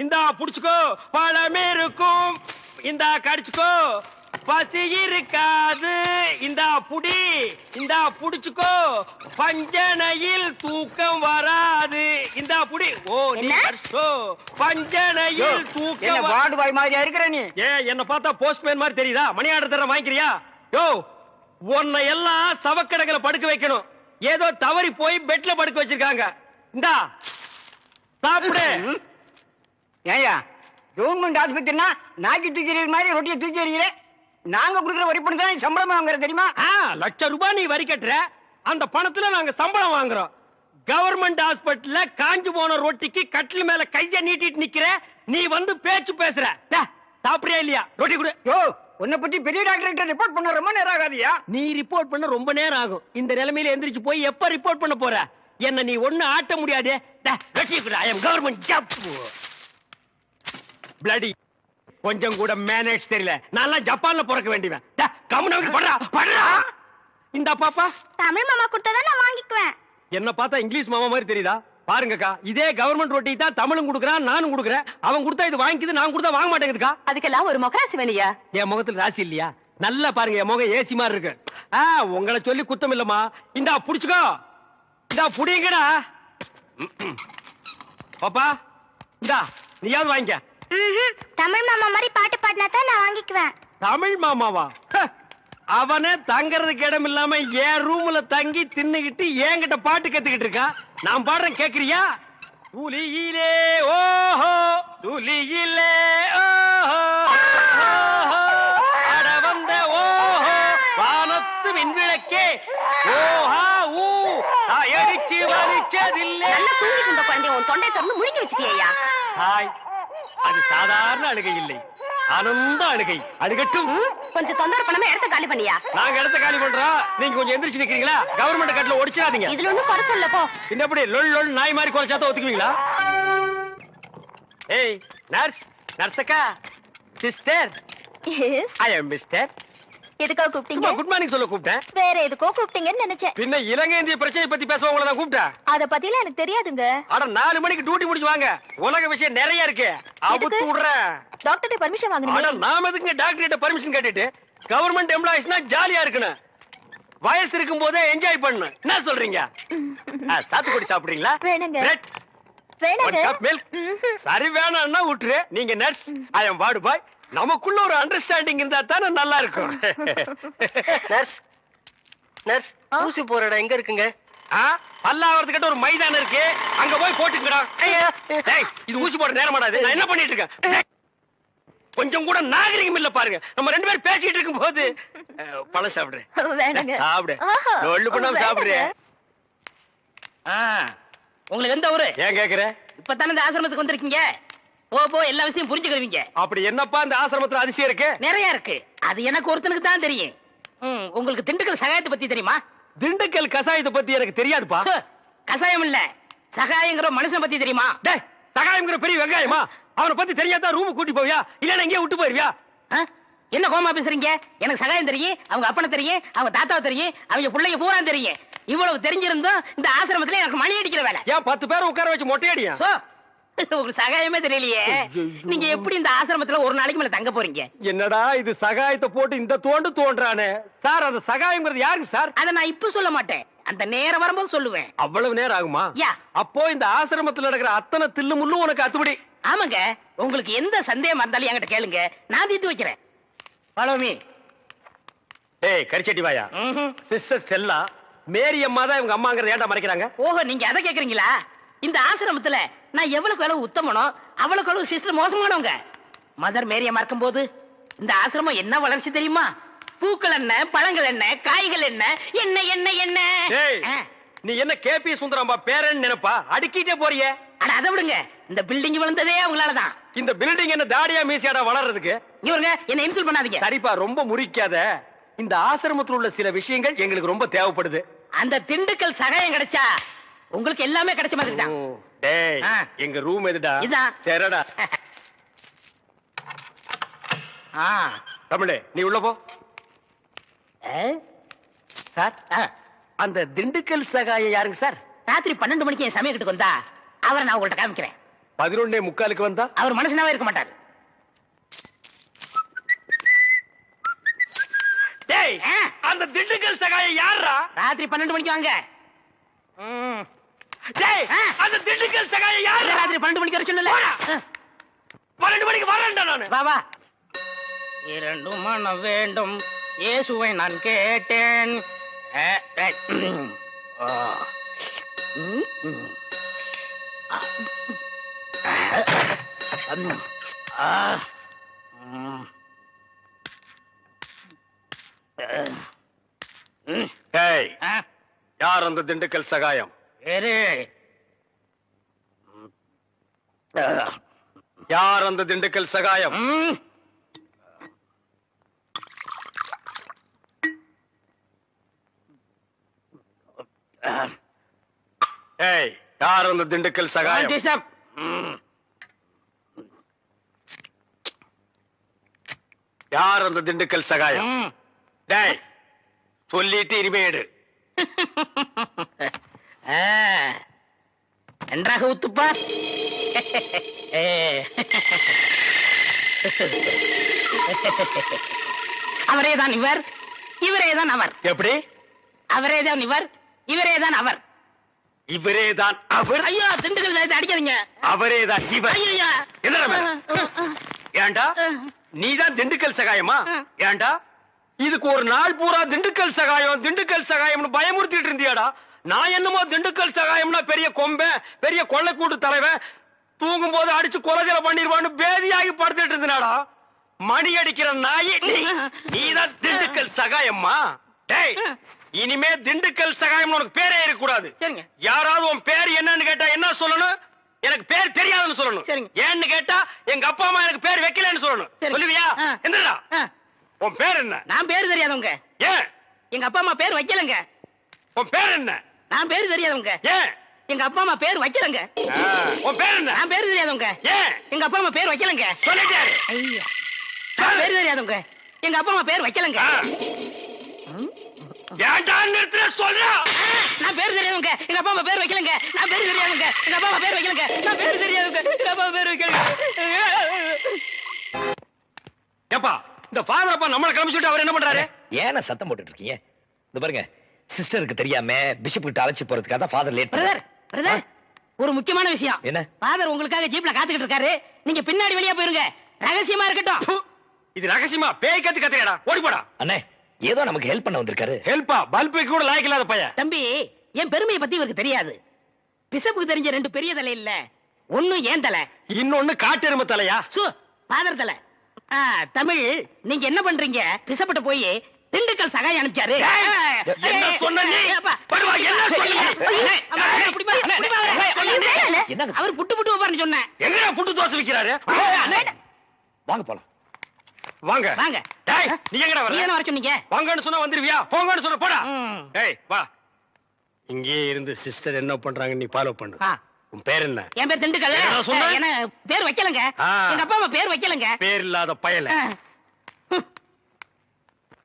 இந்தா புடிச்சுக்கோ, பழமே இருக்கும். இந்தா கடிச்சுக்கோ, பசி இருக்காது. இந்தா புடி, இந்தா புடிச்சுக்கோ, பஞ்சனையில் தூக்கம் வராது. இந்தா புடி. ஓ நீ கடிச்சோ, பஞ்சனையில் தூக்கம். வார்டு பாய் மாதிரியா இருக்கிற நீ? என்ன பார்த்தா போஸ்ட்மேன் மாதிரி தெரியுதா? மணி ஆர்டர் தர வாங்கிக்கிறியா? யோ, உன்னை எல்லாம் சவக்கடங்களை படுக்க வைக்கணும். ஏதோ தவறி போய் பெட்ல படுக்க வச்சிருக்காங்க. இந்தா சாப்பிடு. ஏயா கவர்மெண்ட் ஆஸ்பத்திரினா நாக்கி தூக்கி மாதிரி ரொட்டியை தூக்கி எறிகிறேன். நாங்க கொடுக்குற வரி பணம் தான் சம்பளம் வாங்குற தெரியுமா? லட்சம் ரூபாய் நீ வரி கட்டுற, அந்த பணத்துல நாங்க சம்பளம் வாங்குறோம். கவர்மெண்ட் ஹாஸ்பிட்டல்ல காஞ்சு போன ரொட்டிக்கு கட்டில் மேல கைய நீட்டிட்டு நிக்கிற, நீ வந்து பேச்சு பேசுற. சாப்பிடுறியா இல்லையா? ரொட்டி கொடு. யோ, உன்னை பத்தி பெரிய டாக்டர் ரிப்போர்ட் பண்ண ரொம்ப நேரம் ஆகாதியா? நீ ரிப்போர்ட் பண்ண ரொம்ப நேரம் ஆகும். இந்த நிலைமையில எந்திரிச்சு போய் எப்ப ரிப்போர்ட் பண்ண போற? என்ன நீ ஒண்ணு ஆட்ட முடியாது. Government job bloody. கொஞ்சம் கூட மேனேஜ் தெரியல. நான் ஜப்பான்ல பிறக்க வேண்டியவன். கம்முனு படுறா படுறா. இந்த பாப்பா தமிழ் மாமா கொடுத்தா நான் வாங்கிக்குவேன். என்ன பார்த்தா இங்கிலீஷ் மாமா மாதிரி தெரியுதா? பாருங்கக்கா, இதே கவர்மெண்ட் ரொட்டி தான் தமிழும் கொடுக்குறான், நானும் கொடுக்குறேன். அவன் கொடுத்தா இது வாங்கிக்குது, நான் கொடுத்தா வாங்க மாட்டேங்குதுக்கா. அதுக்கெல்லாம் ஒரு முகராசி வேணியா? என் முகத்துல ராசி இல்லையா? நல்லா பாருங்க, என் முகம் ஏசி மாதிரி இருக்கு. உங்களை சொல்லி குத்தம் இல்லம்மா. இந்தா புடிச்சுக்கோ, இந்தா புடிங்கடா. பாப்பா இந்தா நீயாவது வாங்கிக்க. தமிழ் மாமா மாதிரி பாட்டு பாடினா தான் நான் வாங்கிக்குவேன். தமிழ் மாமாவா? அவனே தங்கறதுக்கு இடம் இல்லாம என் ரூம்ல தங்கி தின்னுகிட்டு என்கிட்ட பாட்டு கத்துக்கிட்டு இருக்கான். நான் பாடுறேன், கேக்குறியா? துளியிலே ஓஹோ, துளியிலே ஓஹோ, அட வந்த ஓஹோ, வானத்து விண்விளக்கே ஓஹா ஊ, அடிச்சு வலிச்சதில்லை. நல்ல தூங்கிட்டு இருந்த குழந்தை உன் தொண்டை திறந்து முழுங்கி வச்சிட்டியா? ஹாய், அது சாதாரண அழுகை இல்லை, ஆனந்த அழுகை. அழுகட்டும். கொஞ்சம் தொந்தரவு பண்ணாம இடத்த காலி பண்ணியா? நாங்க இடத்த காலி பண்றோம், நீங்க கொஞ்சம் எந்திரிச்சு நிக்கிறீங்களா? கவர்மெண்ட் கட்டல ஒடிச்சிடாதீங்க. இதுல ஒண்ணும் குறைச்சல்ல போ. என்ன எப்படி லொல் லொல் நாய் மாதிரி குறைச்சாத ஒத்துக்குவீங்களா? ஏய் நர்ஸ், நர்ஸக்கா, சிஸ்டர். ஐ அம் மிஸ்டர். எதுக்காக கூப்பிட்டீங்க? குட் மார்னிங் சொல்ல கூப்பிட்டேன். வேற எதுக்கோ கூப்பிட்டீங்கன்னு நினைச்சேன். பின்ன இலங்கை இந்திய பிரச்சனை பத்தி பேச உங்களை நான் கூப்பிட்டேன். அத பத்திலாம் எனக்கு தெரியாதுங்க. அட 4 மணிக்கு டியூட்டி முடிச்சு வாங்க, உலக விஷயம் நிறைய இருக்கு. அவுத்து விடுறேன். டாக்டர் பர்மிஷன் அட வாங்குறீங்க? நாம எதுக்கு டாக்டர் கிட்ட பர்மிஷன் கேட்டுட்டு? கவர்மெண்ட் எம்ப்ளாயிஸ்னா ஜாலியா இருக்கணும், வயசு இருக்கும் போதே என்ஜாய் பண்ணணும். என்ன சொல்றீங்க? சாத்துக்குடி சாப்பிடுறீங்களா? வேணுங்க. பிரெட், வேணுங்க. சரி வேணாம்னா விட்டுரு. நீங்க நர்ஸ், ஐ அம் வார்டு பாய். நமக்குள்ள ஒரு அண்டர்ஸ்டாண்டிங் இருந்தா தானே நல்லா இருக்கும். நர்ஸ், நர்ஸ், ஊசி போற இடம் எங்க இருக்குங்க? பல்லாவரத்துக்கிட்ட ஒரு மைதானம் இருக்கு, அங்க போய் போட்டுக்கடா. இது ஊசி போட நேரமாடாது. நான் என்ன பண்ணிட்டு இருக்கேன்? கொஞ்சம் கூட நாகரிகம் இல்ல பாருங்க. நம்ம 2 பேரும் பேசிட்டு இருக்கும் போது பழம் சாப்பிடுறேன். சாப்பிடு, ஒண்ணு பண்ணாம சாப்பிடுறேன். உங்களுக்கு எந்த ஊரு? ஏன் கேக்குற? இப்பதானே இந்த ஆசிரமத்துக்கு வந்திருக்கீங்க, போ எல்லா விஷயம் புரிஞ்சுக்கிறீங்க. அப்படி என்னப்பா இந்த ஆசிரமத்துல அதிசயம் இருக்கு? நிறைய இருக்கு, அது எனக்கு ஒருத்தனுக்கு தான் தெரியும். உங்களுக்கு திண்டுக்கல் சகாயத்தை பத்தி தெரியுமா? திண்டுக்கல் கசாயத்தை பத்தி எனக்கு தெரியாதுப்பா. கசாயம் இல்ல, சகாயங்கிற மனுஷன் பத்தி தெரியுமா? சகாயம்ங்கிற பெரிய வெங்காயமா? அவனை பத்தி தெரியாதா ரூம் கூட்டி போவியா, இல்ல எங்கேயே விட்டு போயிருவியா? என்ன கோமா பேசுறீங்க? எனக்கு சகாயம் தெரியும், அவங்க அப்பனை தெரியும், அவங்க தாத்தாவை தெரியும், அவங்க பிள்ளைங்க பூரா தெரியும். இவ்வளவு தெரிஞ்சிருந்தோம் இந்த ஆசிரமத்துல எனக்கு மணி அடிக்கிற வேலை. ஏன் 10 பேரை உட்கார வச்சு மொட்டையடியா? உங்களுக்கு சகாயமே தெரியலையே, நீங்க எப்படி இந்த ஆசிரமத்துல ஒரு நாளைக்கு மேல தங்க போறீங்க? என்னடா இது சகாயத்தை போட்டு இந்த தோன்றானே சார். அந்த சகாயம்ங்கிறது யாருங்க சார்? அதை நான் இப்ப சொல்ல மாட்டேன், அந்த நேரம் வரும்போது சொல்லுவேன். அவ்வளவு நேரம் ஆகுமா? யா. அப்போ இந்த ஆசிரமத்துல நடக்கிற அத்தனை தில்லு முள்ளும் உனக்கு அத்துபடி? ஆமாங்க, உங்களுக்கு எந்த சந்தேகம் இருந்தாலும் என்கிட்ட கேளுங்க, நான் தீர்த்து வைக்கிறேன். பழமி. ஏய் கரிச்சட்டி வாயா. சிஸ்டர் செல்லா, மேரி அம்மா தான் இவங்க அம்மாங்கிறத ஏன்டா மறைக்கிறாங்க? ஓஹோ, நீங்க அதை கேக்குறீங்களா? இந்த ஆசிரமத்துல நான் எவ்வளவுக்கு அளவு உத்தமனோ அவ்வளவுக்கு அளவு சிஸ்டர் மோசமானவங்க. மதர் மேரி அம்மா இருக்கும் போது இந்த ஆசிரமம் என்ன வளர்ச்சி தெரியுமா? பூக்கள் என்ன, பழங்கள் என்ன, காய்கள் என்ன, என்ன என்ன என்ன. நீ என்ன கேபி சுந்தரம்பா பேரன் நினைப்பா? அடுக்கிட்டே போறியே. அட அதை விடுங்க, இந்த பில்டிங் விழுந்ததே அவங்களாலதான். இந்த பில்டிங் என்ன தாடியா மீசியாடா வளர்றதுக்கு? இவருங்க என்ன இன்சல்ட் பண்ணாதீங்க. சரிப்பா, ரொம்ப முறிக்காத. இந்த ஆசிரமத்தில் உள்ள சில விஷயங்கள் எங்களுக்கு ரொம்ப தேவைப்படுது. அந்த திண்டுக்கல் சகாயம் கிடைச்சா உங்களுக்கு எல்லாமே கிடைச்ச மாதிரி தான். டேய், எங்க ரூம் எதுடா? இதான். சரிடா. தமிழே, நீ உள்ள போ. சார், அந்த திண்டுக்கல் சகாயம் யாருங்க சார்? ராத்திரி 12 மணிக்கு என் சமயக்கிட்டு வந்தா அவரை நான் உங்கள்ட்ட காமிக்கிறேன். 11:45 வந்தா அவர் மனுஷனாவே இருக்க மாட்டாரு. டேய் அந்த திண்டுக்கல் சகாயம் யாரா? ராத்திரி 12 மணிக்கு வாங்க. டேய் அந்த திண்டுக்கல் சகாயம் யாரா? ராத்திரி 12 மணிக்கு வர சொன்னல. 12 மணிக்கு வரேன்டா நானு. வா வா. 2 மனம் வேண்டும் இயேசுவை நான் கேட்டேன். டேய் யார் அந்த திண்டுக்கல் சகாயம்? யார் அந்த திண்டுக்கல் சகாயம்? ஏய் யார் அந்த திண்டுக்கல் சகாயம்? யார் அந்த திண்டுக்கல் சகாயம்? டேய் சொல்லிட்டு இனிமே எடு. நன்றாக ஊத்துப்பா. அவரேதான் இவர், இவரேதான் அவர். எப்படி? அவரேதான் இவர், இவரேதான் அவர். இவரேதான் அவர்? ஐயோ திண்டுக்கல் சாயத்தை அடிக்காதீங்க. அவரேதான் இவர். ஐயா ஏண்டா நீதான் திண்டுக்கல் சகாயமா? ஏண்டா இதுக்கு ஒரு நாள் பூரா திண்டுக்கல் சகாயம் திண்டுக்கல் சகாயம்னு பயமுறுத்திட்டு இருந்தியாடா. நான் என்னமோ திண்டுக்கல் சகாயம்னா பெரிய கொம்பன், பெரிய கொள்ளைக்கூட்டு தலைவன், தூங்கும் போது அடிச்சு கொலைகளை பண்ணிடுவான்னு பேதியாகி படுத்துட்டு இருந்தாடா. மணி அடிக்கிற நாய் நீதான் திண்டுக்கல் சகாயம்மா? டேய் இனிமே திண்டுக்கல் சகாயம் உனக்கு பேரே இருக்க கூடாது. சரிங்க. யாராவது உன் பேர் என்னன்னு கேட்டா என்ன சொல்லணும்? எனக்கு பேர் தெரியாதுன்னு சொல்லணும். சரிங்க. ஏன்னு கேட்டா எங்க அப்பா அம்மா எனக்கு பேர் வைக்கலன்னு சொல்லணும். சொல்லுவியா? என்னடா உன் பேர் என்ன? நான் பேர் தெரியாதவங்க. ஏன்? எங்க அப்பா அம்மா பேர் வைக்கலங்க. உன் பேர் என்ன? நான் பேர் தெரியாதவங்க. ஏன்? எங்க அப்பா அம்மா பேர் வைக்கலங்க. உன் பேர் என்ன? நான் பேர் தெரியாதவங்க. ஏன்? எங்க அப்பா அம்மா பேர் வைக்கலங்க. சொல்லிட்டாரு. ஐயா நான் பேர் தெரியாதவங்க. எங்க அப்பா அம்மா பேர் வைக்கலங்க. ஏன்டா நிறுத்துற சொல்றா? நான் பேர் தெரியாதவங்க. எங்க அப்பா அம்மா பேர் வைக்கலங்க. நான் பேர் தெரியாதவங்க. எங்க அப்பா அம்மா பேர் வைக்கலங்க. நான் பேர் தெரியாதவங்க. எங்க அப்பா அம்மா பேர் வைக்கலங்க. ஏப்பா இந்த ஃபாதர் அப்பா நம்மள கிளம்பி சொல்லிட்டு அவர் என்ன பண்றாரு? ஏன சத்தம் போட்டுட்டு இருக்கீங்க? இந்த பாருங்க சிஸ்டருக்கு தெரியாம பிஷப் கிட்ட அழைச்சு போறதுக்காக தான் ஃபாதர் லேட் பிரதர் பிரதர் ஒரு முக்கியமான விஷயம். என்ன? ஃபாதர் உங்களுக்காக ஜீப்ல காத்துக்கிட்டு இருக்காரு. நீங்க பின்னாடி வெளியே போயிருங்க. ரகசியமா இருக்கட்டும். இது ரகசியமா பேய் கத்து கத்துறடா. ஓடி போடா. அண்ணே ஏதோ நமக்கு ஹெல்ப் பண்ண வந்திருக்காரு. ஹெல்ப்பா? பல்புக்கு கூட லாய்க்கு இல்லாத பையன். தம்பி என் பெருமையை பத்தி இவருக்கு தெரியாது. பிஷப்புக்கு தெரிஞ்ச 2 பெரிய தலை இல்ல. ஒண்ணு ஏன் தலை, இன்னொன்னு காட்டெருமை தலையா? ஃபாதர் தலை. தமிழ் நீங்க என்ன பண்றீங்க? பிஷப்பிட்ட போய் திண்டுக்கல் சகாயம் அனுப்பிச்சாரு. என்ன சொன்ன நீ? படுவா என்ன சொன்னீங்க? அவர் புட்டு புட்டு வைப்பாருன்னு சொன்னேன். எங்கடா புட்டு தோசை விக்கிறாரு? வாங்க போலாம். வாங்க வாங்க. டேய் நீ எங்கடா வர? நீ என்ன வர சொன்னீங்க? வாங்கன்னு சொன்னா வந்துருவியா? போங்கன்னு சொன்னா போடா. டேய் வா. இங்கே இருந்து சிஸ்டர் என்ன பண்றாங்க நீ ஃபாலோ பண்ணு. உன் பேர் என்ன? என் பேர் திண்டுக்கல். என்ன பேர் வைக்கலங்க. எங்க அப்பா அம்மா பேர் வைக்கலங்க. பேர் இல்லாத பயல.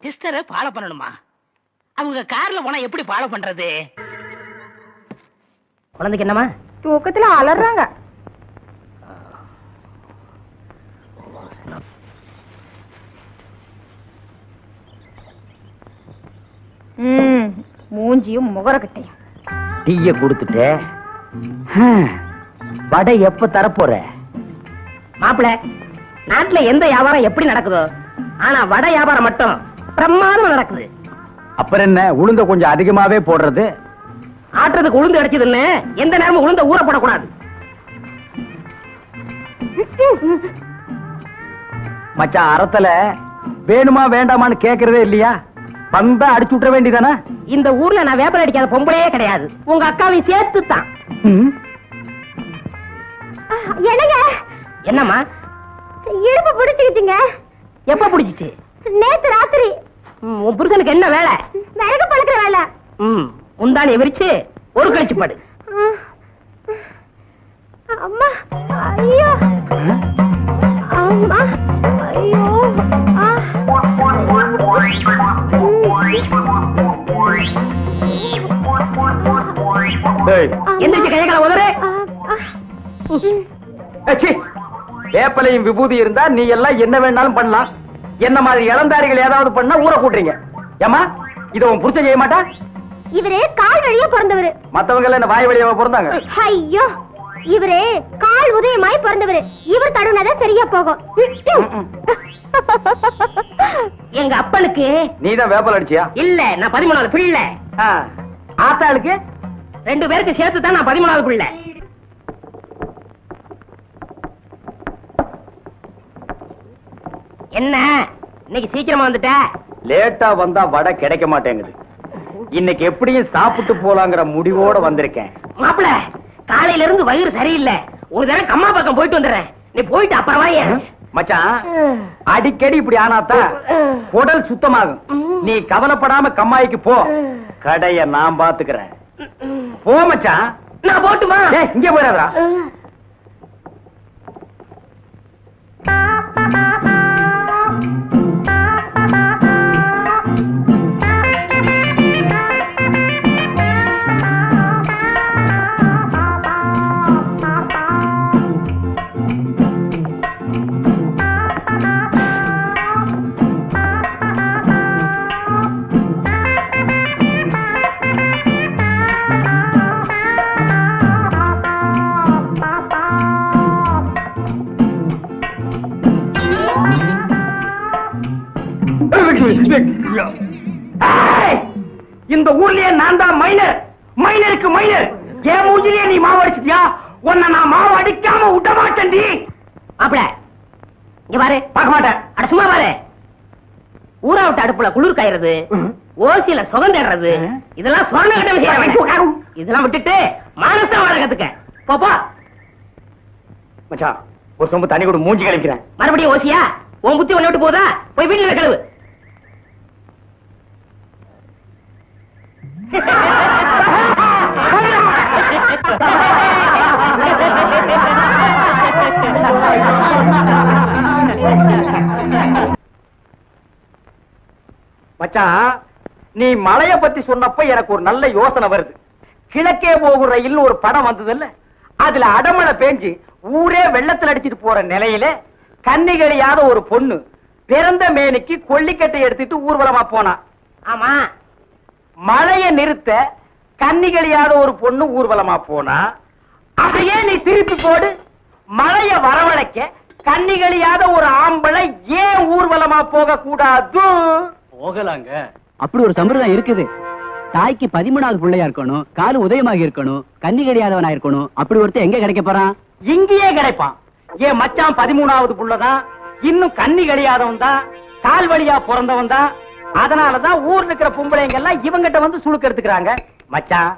சிஸ்டரை ஃபாலோ பண்ணணுமா? அவங்க கார்ல போனா எப்படி ஃபாலோ பண்றது? குழந்தைக்கு என்னமா? தூக்கத்துல அலறாங்க. மூஞ்சியும் முகரக்கட்டையும். டீய கொடுத்துட்டு வடை எப்ப தரப்போற? மாப்பிள நாட்டுல எந்த வியாபாரம் எப்படி நடக்குதோ, ஆனா வடை வியாபாரம் மட்டும் பிரமாதமா நடக்குது. அப்புறம் என்ன உளுந்த கொஞ்சம் அதிகமாவே போடுறது? ஆட்டுறதுக்கு உளுந்து அடிச்சதுன்னு எந்த நேரமும் உளுந்த ஊற போடக்கூடாது. மச்சான் அறத்துல வேணுமா வேண்டாமான்னு கேக்குறதே இல்லையா? பந்தா அடிச்சு விட்டுற வேண்டியதானே? இந்த ஊர்ல நான் வியாபாரம் அடிக்காத பொம்பளையே கிடையாது. உங்க அக்காவையும் சேர்த்து தான். என்னங்க? என்னம்மா? இடுப்பு பிடிச்சுக்கிட்டீங்க. எப்ப பிடிச்சிச்சு? நேத்து ராத்திரி. உன் புருஷனுக்கு என்ன வேலை? விறகு பழக்கிற வேலை. முந்தானி விரிச்சு ஒரு கழிச்சு படு. அம்மா ஐயோ அம்மா ஐயோ. எந்திரிச்சு கையகளை உதறு. வேப்பலையும் விபூதி இருந்தா நீ எல்லாம் என்ன வேணாலும் பண்ணலாம். என்ன மாதிரி இளந்தாரிகள் ஏதாவது பண்ணா ஊரை கூட்டுறீங்க. ஏமா இத உன் புருஷன் செய்ய மாட்டா? இவரே கால் வழியா பிறந்தவரு. மத்தவங்க எல்லாம் என்ன வாய் வழியாவா பிறந்தாங்க? ஐயோ, இவரே கால் உதயமாய் பிறந்தவரு. இவர் தடுனாதான் சரியா போகும். எங்க அப்பனுக்கு நீதான் வேப்பல் அடிச்சியா? இல்ல, நான் 13வது பிள்ளை. ஆத்தாளுக்கு 2 பேருக்கு சேர்த்து தான் நான் 13வது பிள்ளை. என்ன இன்னைக்கு சீக்கிரமா வந்துட்ட? லேட்டா வந்தா வடை கிடைக்க மாட்டேங்குது. இன்னைக்கு எப்படியும் சாப்பிட்டு போலாங்கிற முடிவோட வந்திருக்கேன். மாப்பிள, காலையில இருந்து வயிறு சரியில்லை. ஒரு தடவை கம்மா பக்கம் போயிட்டு வந்துடுறேன். நீ போயிட்டு அப்புறம் வாயே. மச்சான், அடிக்கடி இப்படி ஆனாதான் உடல் சுத்தமாகும். நீ கவலைப்படாம கம்மாய்க்கு போ, கடைய நான் பாத்துக்கிறேன். போ மச்சான். நான் போட்டுமா? இங்க போயிடாதா? இந்த ஊர்லயே நான் தான் மைனர். மைனருக்கு மைனர். ஏன் மூஞ்சிலேயே நீ மாவு அடிச்சிட்டியா? உன்னை நான் மாவு அடிக்காம விட மாட்டேன். மாப்பிள, இங்க பாரு. பார்க்க மாட்டேன். அட சும்மா பாரு. ஊரா விட்டு அடுப்புல குளிர் காயறது, ஓசியில சுகம் தேடுறது, இதெல்லாம் சொன்ன கிட்ட விஷயம். இதெல்லாம் விட்டுட்டு மானசா வாழ கத்துக்க. போ. மச்சான், ஒரு சொம்பு தண்ணி கூட மூஞ்சி கழிக்கிறேன். மறுபடியும் ஓசியா? உன் புத்தி ஒண்ணு விட்டு போதா? போய் வீட்டுல கழுவு. மச்சான், நீ மலைய பத்தி சொன்னப்ப எனக்கு ஒரு நல்ல யோசனை வருது. கிழக்கே போகும் ரயில் ஒரு படம் வந்தது இல்ல, அதுல அடமழை பேஞ்சு ஊரே வெள்ளத்துல அடிச்சிட்டு போற நிலையில கன்னிகளியாத ஒரு பொண்ணு பிறந்த மேனிக்கு கொல்லிக்கட்டை எடுத்துட்டு ஊர்வலமா போனா. ஆமா, மழைய நிறுத்த கன்னிகளியாத ஒரு பொண்ணு ஊர்வலமா போனா. அதையே நீ திருப்பி போடு. மழைய வரவழைக்க கன்னிகளியாத ஒரு ஆம்பளை ஏன் ஊர்வலமா போக கூடாது? போகலாங்க. அப்படி ஒரு சம்பிரதாயம் இருக்குது. தாய்க்கு 13வது பிள்ளையா இருக்கணும், காலு உதயமாக இருக்கணும், கன்னி கிடையாதவனா இருக்கணும். அப்படி ஒருத்தர் எங்க கிடைக்க போறான்? இங்கேயே கிடைப்பான். ஏன் மச்சான் 13வது புள்ளதான், இன்னும் கன்னி கிடையாதவன் தான், கால் வழியா பிறந்தவன் தான். அதனாலதான் ஊர்ல இருக்கிற பொம்பளைங்க எல்லாம் இவங்கிட்ட வந்து சுழுக்க எடுத்துக்கிறாங்க. மச்சான்,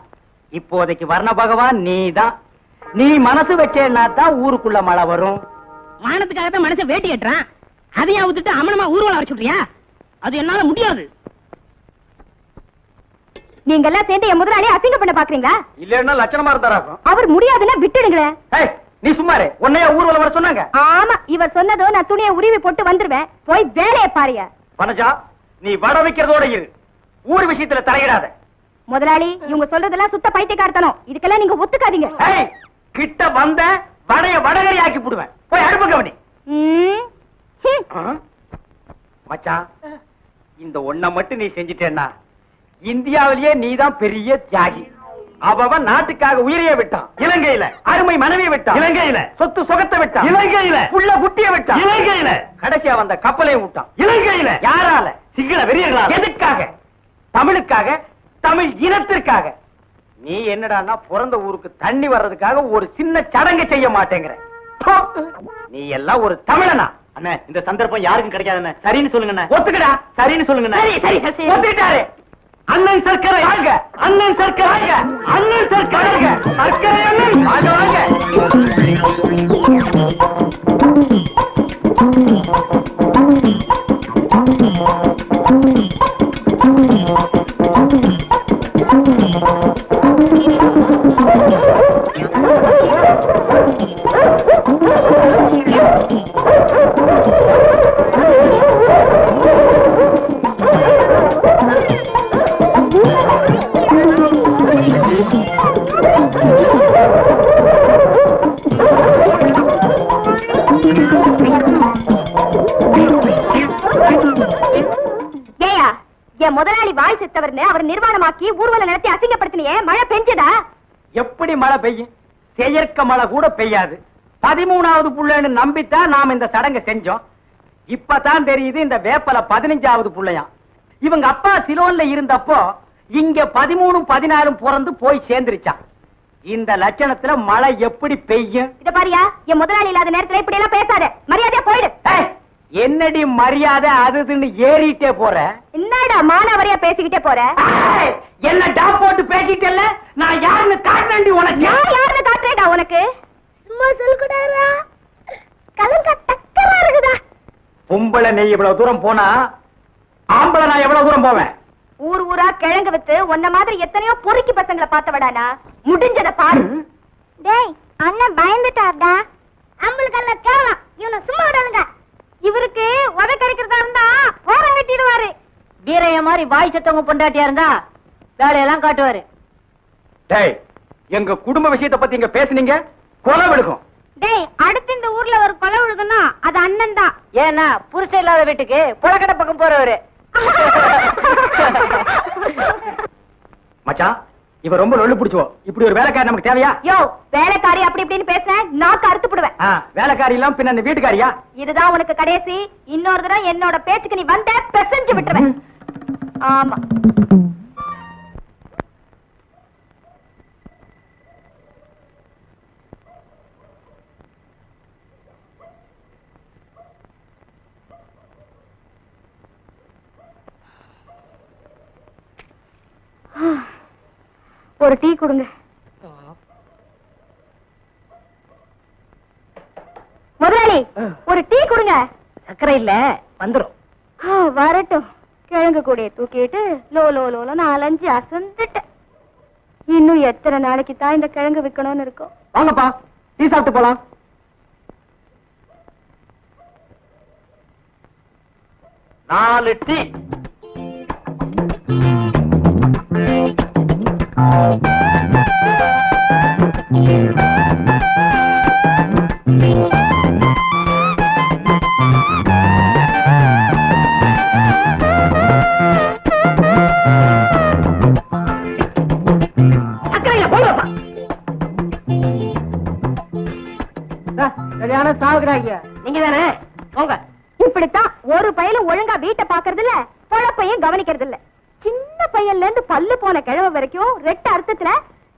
இப்போதைக்கு வர்ண பகவான் நீதான். நீ மனசு வச்சேன்னா தான் ஊருக்குள்ள மழை வரும். மானத்துக்காக தான் மனுஷன் வேட்டி கட்டுறான். அதையும் அவுத்துட்டு அமனமா ஊர்வலம் வர சொல்றியா? அது என்னால முடியாது. நீங்க எல்லாம் சேர்ந்து என் முதலாளி அசிங்க பண்ண பாக்குறீங்களா? இல்லன்னா லட்சணமா இருந்தாராக்கும். அவர் முடியாதுன்னா விட்டுடுங்களேன். நீ சும்மாரு. உன்னைய ஊர்வலம் வர சொன்னாங்க? ஆமா, இவர் சொன்னதோ நான் துணியை உருவி போட்டு வந்துருவேன். போய் வேலையை பாருங்க. பனஜா, நீ வட வைக்கிறதோட இரு. ஊர் விஷயத்துல தலையிடாத. முதலாளி, இவங்க சொல்றதெல்லாம் சுத்த பைத்தியக்காரத்தனம். இதுக்கெல்லாம் நீங்க ஒத்துக்காதீங்க. கிட்ட வந்த வடைய வடகரி ஆக்கி போடுவேன். போய் அடுப்பு கவனி. மச்சான், இந்த ஒண்ண மட்டும் நீ செஞ்சிட்டேன்னா இந்தியாவிலேயே நீதான் பெரிய தியாகி. அவன் நாட்டுக்காக உயிரையே விட்டான். இலங்கையில அருமை மனைவியை விட்டான். இலங்கையில சொத்து சுகத்தை விட்டான். இலங்கையில புள்ள குட்டியை விட்டான். இலங்கையில கடைசியா வந்த கப்பலையும் விட்டான். இலங்கையில யாரால? சிங்கள வெறியர்களால. எதுக்காக? தமிழுக்காக, தமிழ் இனத்திற்காக. நீ என்னடான்னா பிறந்த ஊருக்கு தண்ணி வர்றதுக்காக ஒரு சின்ன சடங்கு செய்ய மாட்டேங்கிற. நீ எல்லாம் ஒரு தமிழனா? அண்ணே, இந்த சந்தர்ப்பம் யாருக்கும் கிடைக்காதுண்ணே. சரின்னு சொல்லுங்க. ஒத்துக்கடா. சரின்னு சொல்லுங்க. சரி சரி. ஒத்துக்கிட்டாரு. அண்ணன் சர்க்கரை வாங்க. அண்ணன் சர்க்கரை வாங்க. அண்ணன் சர்க்கரை வாங்க. சர்க்கரை அண்ணன் வாங்க வாங்க. என் முதலாளி வாய் செத்தவர்னு அவர் நிர்வாணமாக்கி ஊர்வலம் நடத்தி அசிங்கப்படுத்தினியே, மழை பெஞ்சதா? எப்படி மழை பெய்யும்? செயற்க மழை கூட பெய்யாது. 13வது புள்ளைன்னு நம்பித்தான் நாம் இந்த சடங்கை செஞ்சோம். இப்பதான் தெரியுது இந்த வேப்பல 15வது புள்ளையா. இவங்க அப்பா சிலோன்ல இருந்தப்போ இங்க 13 14 பிறந்து போய் சேர்ந்துருச்சான். இந்த லட்சணத்துல மழை எப்படி பெய்யும்? இத பாரியா, என் முதலாளி இல்லாத நேரத்துல இப்படி எல்லாம் பேசாத, மரியாதையா போயிடு. என்னடி மரியாதை அதுன்னு ஏறிட்டே போற? என்னடா மானாவரியா பேசிக்கிட்டே போற? என்ன டாப் போட்டு பேசிட்டல்ல, நான் யாருன்னு காட்டுறேன்டி உனக்கு. நான் யாருன்னு காட்டுறேடா உனக்கு? சும்மா சொல்லுடா, கலங்க டக்கரா இருக்குடா. பொம்பளை நீ இவ்வளவு தூரம் போனா ஆம்பளை நான் எவ்வளவு தூரம் போவேன்? ஊர் ஊரா கிழங்கு வித்து உன்ன மாதிரி எத்தனையோ பொறுக்கி பசங்களை பார்த்தவடானா, முடிஞ்சத பாரு. டேய், அண்ணன் பயந்துட்டார்டா. அம்பளுக்கல்ல கேவலம், இவனை சும்மா விடாதுங்க. இவருக்கு உத கிடைக்கிறதா இருந்தா ஓரம் கட்டிடுவாரு. வீரைய மாதிரி வாய் செத்தவங்க பொண்டாட்டியா இருந்தா வேலையெல்லாம் காட்டுவாரு. டேய், எங்க குடும்ப விஷயத்தை பத்தி இங்க பேசுனீங்க, கொலை விழுகும். டேய், அடுத்து இந்த ஊர்ல ஒரு கொலை விழுதுன்னா அது அண்ணன் தான். ஏன்னா புருஷன் இல்லாத வீட்டுக்கு புலக்கடை பக்கம் போறவரு. மச்சான், இவ ரொம்ப லொள்ளு பிடிச்சுவோ. இப்படி ஒரு வேலைக்காரி நமக்கு தேவையா? யோ, வேலைக்காரி அப்படி இப்படின்னு பேச நாக்கு அறுத்து போடுவேன். வேலைக்காரி எல்லாம் பின்ன இந்த வீட்டுக்காரியா? இதுதான் உனக்கு கடைசி. இன்னொரு தடவை என்னோட பேச்சுக்கு நீ வந்த பெசஞ்சு விட்டுருவேன். ஆமா. ஒரு டீ கொடுங்க. முதலாளி, ஒரு டீ கொடுங்க. சக்கரை இல்ல, வந்துரும். வரட்டும். கிழங்கு கூடைய தூக்கிட்டு லோ லோ லோல 4-5 அசந்துட்டேன். இன்னும் எத்தனை நாளைக்கு தான் இந்த கிழங்கு விக்கணும்னு இருக்கும். வாங்கப்பா, டீ சாப்பிட்டு போலாம். நாலு டீ. நீங்க தானே போங்க. இப்படித்தான் ஒரு பையலும் ஒழுங்கா வீட்டை பாக்குறது இல்ல, பொழப்பையும் கவனிக்கிறது இல்ல. சின்ன பையன்ல இருந்து பல்லு போன கிழவ வரைக்கும் ரெட்ட அர்த்தத்துல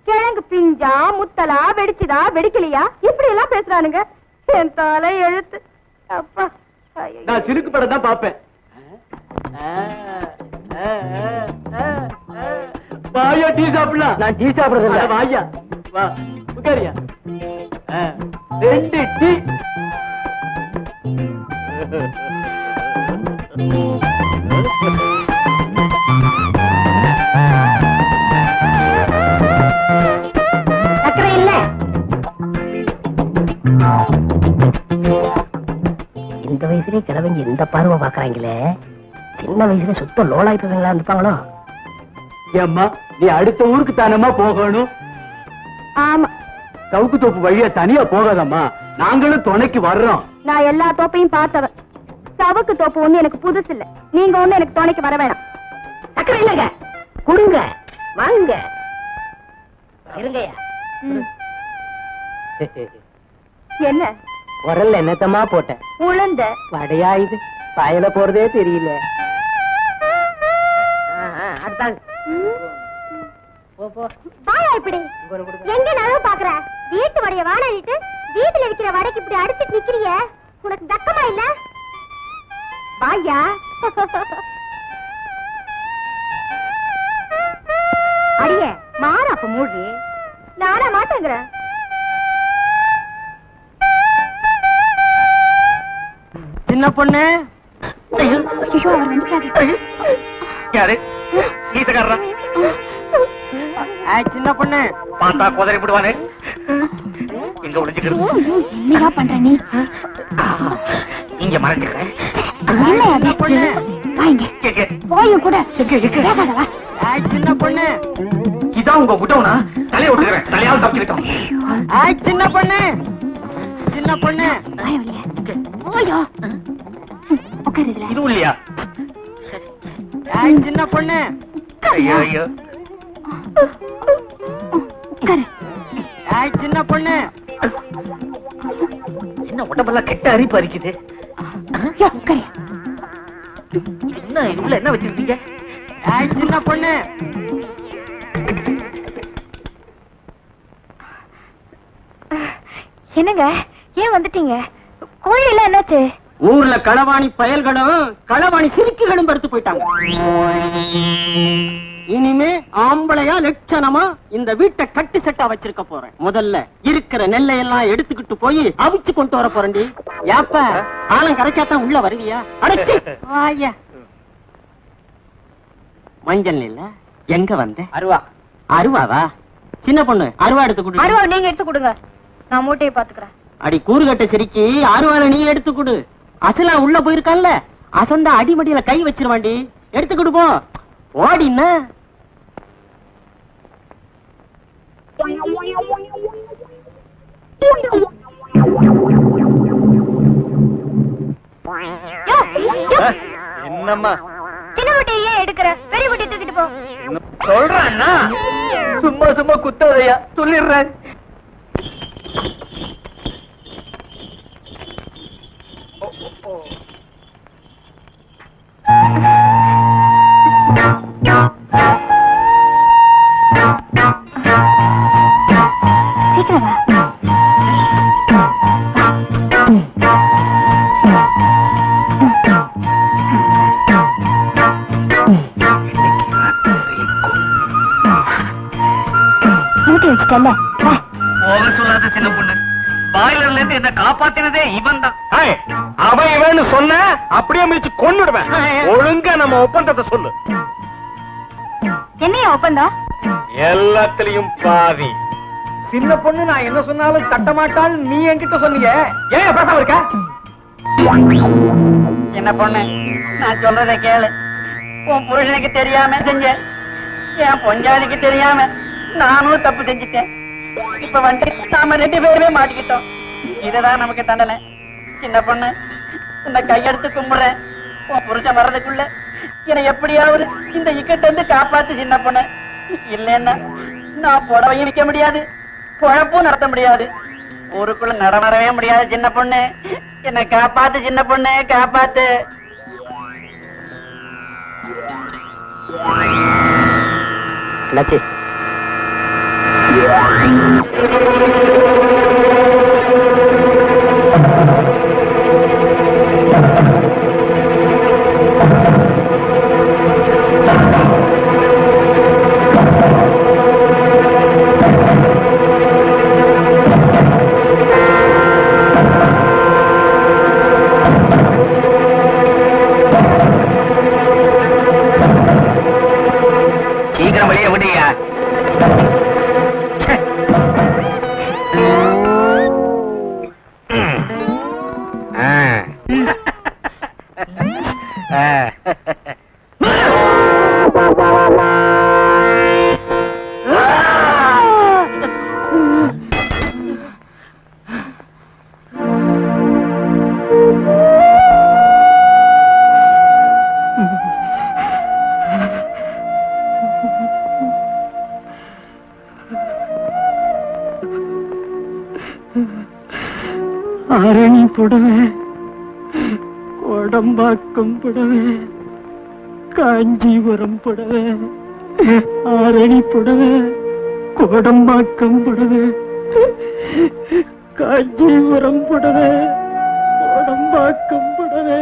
கிழங்கு பிஞ்சா முத்தலா வெடிச்சுதா வெடிக்கலையா இப்படி எல்லாம் பேசுறானுங்க. என் தலை எழுத்து. அப்பா, நான் சிறுக்கு படம் தான் பாப்பேன். வாயா டீ சாப்பிடலாம். நான் டீ சாப்பிடுறது வாயா, வா உட்காரியா. 2 டீ. சக்கரை இல்ல. இந்த வயசுலயே கிழவங்க இந்த பார்வை பாக்குறாங்களே, சின்ன வயசுல சுத்த லோலாய் பசங்களா இருந்துப்பாங்களோ. ஏம்மா, நீ அடுத்த ஊருக்கு தானமா போகணும். ஆமா, சவுக்கு தோப்பு வழியா தனியா போகாதம்மா, நாங்களும் துணைக்கு வர்றோம். நான் எல்லா தோப்பையும் பார்த்தவன். சவுக்கு தோப்பு ஒண்ணு எனக்கு புதுசு இல்ல. நீங்க ஒண்ணு எனக்கு துணைக்கு வர வேணாம். சக்கரை இல்லங்க, கொடுங்க, வாங்க. இருங்கய்யா. என்ன உரல்ல என்னத்தமா போட்டேன்? உளுந்த வடையா இது? பயல போறதே தெரியல. அடுத்தாங்க. பாயா இப்படி எங்க நழுவ பாக்குற? வீட்டு வடைய வாடகிட்டு வீட்டுல இருக்கிற வடைக்கு இப்படி அடிச்சிட்டு நிக்கிறிய, உனக்கு தக்கமா இல்ல? பாயா அடிய மாறா அப்ப மூழ்கி நானா மாட்டேங்கிறேன். சின்ன பொண்ணு. ஐயோ, அவர் வந்துட்டாரு. யாரு? கீசக்காரரா? சின்ன பொண்ணு பார்த்தா குதிரை விடுவானே, இங்க ஒளிஞ்சுக்கிறது. என்னடா பண்ற நீ? இங்க மறைஞ்சுக்கிறேன். போயும் கூட சின்ன பொண்ணு. இதான் உங்க விட்டோம்னா தலையை விட்டுக்கிறேன், தலையாவது தப்பிக்கிட்டோம். சின்ன பொண்ணு, சின்ன பொண்ணு. போயோ உட்காரு. இதுவும் இல்லையா? சின்ன பொண்ணு. ஐயோ சின்ன பொண்ணு. என்ன உடம்பெல்லாம் கெட்ட அரிப்பு அரிக்குது. என்ன இதுல என்ன வச்சிருக்கீங்க? சின்ன பொண்ணு. என்னங்க ஏன் வந்துட்டீங்க? கோயில் என்னாச்சு? ஊர்ல களவாணி பயல்களும் களவாணி சிரிக்குகளும் படுத்து போயிட்டாங்க. இனிமே ஆம்பளையா லட்சணமா இந்த வீட்டை கட்டு செட்டா வச்சிருக்க போறேன். முதல்ல இருக்கிற நெல்லை எல்லாம் எடுத்துக்கிட்டு போய் அவிச்சு கொண்டு வர போறேன்டி. ஏப்ப ஆளும் கரைச்சாத்தான் உள்ள வருவியா? அடைச்சி வாயா. மஞ்சள் நெல்ல எங்க வந்த? அருவா. அருவாவா? சின்ன பொண்ணு அருவா எடுத்து கொடு. அருவா நீங்க எடுத்து கொடுங்க, நான் மூட்டையை பாத்துக்கிறேன். அடி கூறுகட்ட சிரிக்கி அருவால நீ எடுத்து கொடு. அசலா உள்ள போயிருக்கான்ல, அசந்தா அடிமடியில கை வச்சிருவாண்டி. எடுத்து கொடுப்போம் ஓடின்னா. என்னம்மா சின்ன மூட்டையை ஏன் எடுக்கிற? பெரிய மூட்டையை தூக்கிட்டு போ. சொல்றேன்னா சும்மா சும்மா குத்தாதையா, சொல்லிடுறேன். சீக்கிரம் வா. மூட்டை வச்சுட்டல்ல, வா. போக சொல்லாத சின்ன பொண்ணு. பாய்லர்ல இருந்து என்ன காப்பாத்தினதே இவன் தான். அவன் இவன்னு சொன்ன அப்படியே மிதிச்சு கொன்னுடுவேன். ஒழுங்கா நம்ம ஒப்பந்தத்தை சொல்லு. என்னையா ஒப்பந்தம்? எல்லாத்திலையும் பாதி. சின்ன பொண்ணு நான் என்ன சொன்னாலும் தட்ட மாட்டாள், நீ என்கிட்ட சொன்னீங்க. ஏன் பேசாம இருக்க? சின்ன பொண்ணு நான் சொல்றத கேளு. உன் புருஷனுக்கு தெரியாம செஞ்ச, என் பொஞ்சாதிக்கு தெரியாம நானும் தப்பு செஞ்சுட்டேன். இப்ப வந்து நாம 2 பேருமே மாட்டிக்கிட்டோம். இதுதான் நமக்கு தண்டனை. சின்ன பொண்ணு உன்னை கையெடுத்து கும்பிடுறேன். உன் புருஷன் வர்றதுக்குள்ள என்னை எப்படியாவது இந்த இக்கட்ட இருந்து காப்பாத்து சின்ன பொண்ணு. இல்லைன்னா நான் புடவையும் விற்க முடியாது, பொழப்பும் நடத்த முடியாது, ஊருக்குள்ள நடமாடவே முடியாது. சின்ன பொண்ணு என்னை காப்பாத்து, சின்ன பொண்ணு காப்பாத்து. லட்சி சீக்கிரம் வெளியே விடுயா. ஆரணி புடவை, கோடம்பாக்கம் புடவை, காஞ்சிபுரம் புடவை, ஆரணி புடவை, கோடம்பாக்கம் புடவை, காஞ்சிபுரம் புடவை, கோடம்பாக்கம் புடவை.